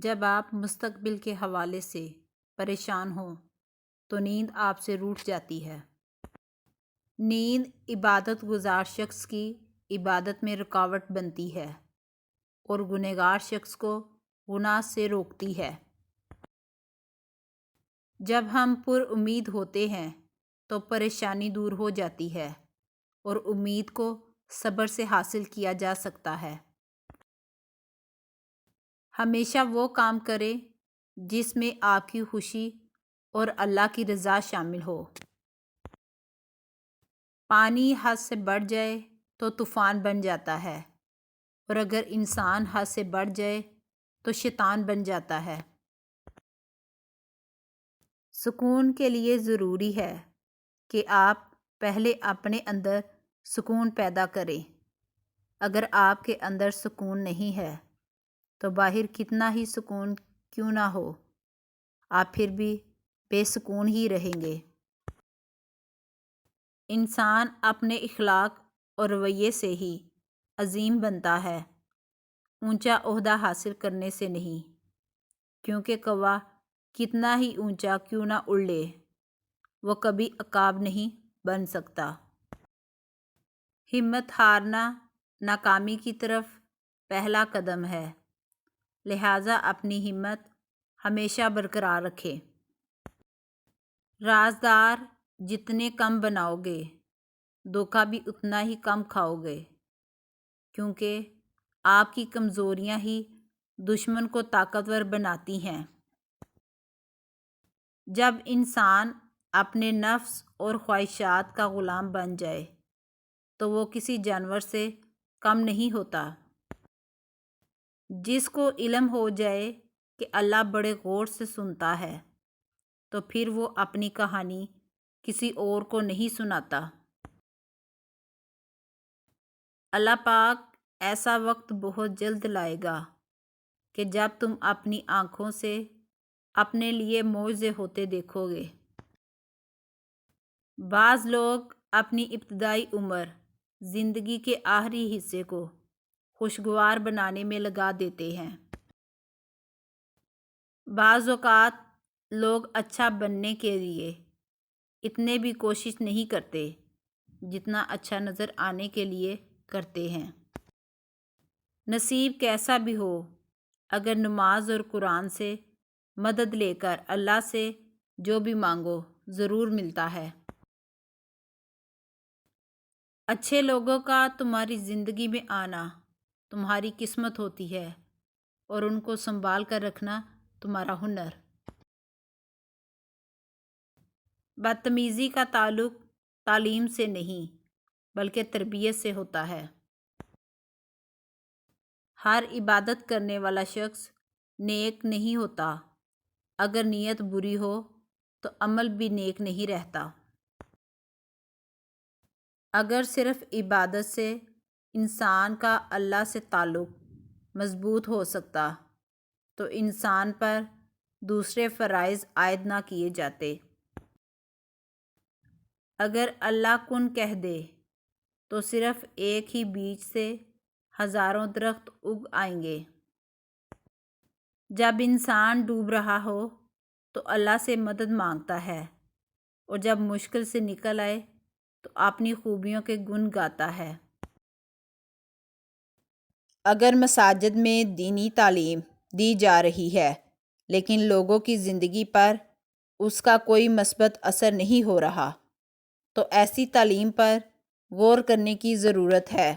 جب آپ مستقبل کے حوالے سے پریشان ہوں تو نیند آپ سے روٹھ جاتی ہے۔ نیند عبادت گزار شخص کی عبادت میں رکاوٹ بنتی ہے اور گنہگار شخص کو گناہ سے روکتی ہے۔ جب ہم پر امید ہوتے ہیں تو پریشانی دور ہو جاتی ہے اور امید کو صبر سے حاصل کیا جا سکتا ہے۔ ہمیشہ وہ کام کرے جس میں آپ کی خوشی اور اللہ کی رضا شامل ہو۔ پانی حد سے بڑھ جائے تو طوفان بن جاتا ہے اور اگر انسان حد سے بڑھ جائے تو شیطان بن جاتا ہے۔ سکون کے لیے ضروری ہے کہ آپ پہلے اپنے اندر سکون پیدا کریں۔ اگر آپ کے اندر سکون نہیں ہے تو باہر کتنا ہی سکون کیوں نہ ہو، آپ پھر بھی بے سکون ہی رہیں گے۔ انسان اپنے اخلاق اور رویے سے ہی عظیم بنتا ہے، اونچا عہدہ حاصل کرنے سے نہیں، کیونکہ کوا کتنا ہی اونچا کیوں نہ اڑ لے وہ کبھی عقاب نہیں بن سکتا۔ ہمت ہارنا ناکامی کی طرف پہلا قدم ہے، لہٰذا اپنی ہمت ہمیشہ برقرار رکھیں۔ رازدار جتنے کم بناؤ گے دھوکہ بھی اتنا ہی کم کھاؤ گے، کیونکہ آپ کی کمزوریاں ہی دشمن کو طاقتور بناتی ہیں۔ جب انسان اپنے نفس اور خواہشات کا غلام بن جائے تو وہ کسی جانور سے کم نہیں ہوتا۔ جس کو علم ہو جائے کہ اللہ بڑے غور سے سنتا ہے تو پھر وہ اپنی کہانی کسی اور کو نہیں سناتا۔ اللہ پاک ایسا وقت بہت جلد لائے گا کہ جب تم اپنی آنکھوں سے اپنے لیے معجزے ہوتے دیکھو گے۔ بعض لوگ اپنی ابتدائی عمر زندگی کے آخری حصے کو خوشگوار بنانے میں لگا دیتے ہیں۔ بعض اوقات لوگ اچھا بننے کے لیے اتنے بھی کوشش نہیں کرتے جتنا اچھا نظر آنے کے لیے کرتے ہیں۔ نصیب کیسا بھی ہو، اگر نماز اور قرآن سے مدد لے کر اللہ سے جو بھی مانگو ضرور ملتا ہے۔ اچھے لوگوں کا تمہاری زندگی میں آنا تمہاری قسمت ہوتی ہے اور ان کو سنبھال کر رکھنا تمہارا ہنر۔ بدتمیزی کا تعلق تعلیم سے نہیں بلکہ تربیت سے ہوتا ہے۔ ہر عبادت کرنے والا شخص نیک نہیں ہوتا، اگر نیت بری ہو تو عمل بھی نیک نہیں رہتا۔ اگر صرف عبادت سے انسان کا اللہ سے تعلق مضبوط ہو سکتا تو انسان پر دوسرے فرائض عائد نہ کیے جاتے۔ اگر اللہ کن کہہ دے تو صرف ایک ہی بیج سے ہزاروں درخت اگ آئیں گے۔ جب انسان ڈوب رہا ہو تو اللہ سے مدد مانگتا ہے اور جب مشکل سے نکل آئے تو اپنی خوبیوں کے گن گاتا ہے۔ اگر مساجد میں دینی تعلیم دی جا رہی ہے لیکن لوگوں کی زندگی پر اس کا کوئی مثبت اثر نہیں ہو رہا تو ایسی تعلیم پر غور کرنے کی ضرورت ہے۔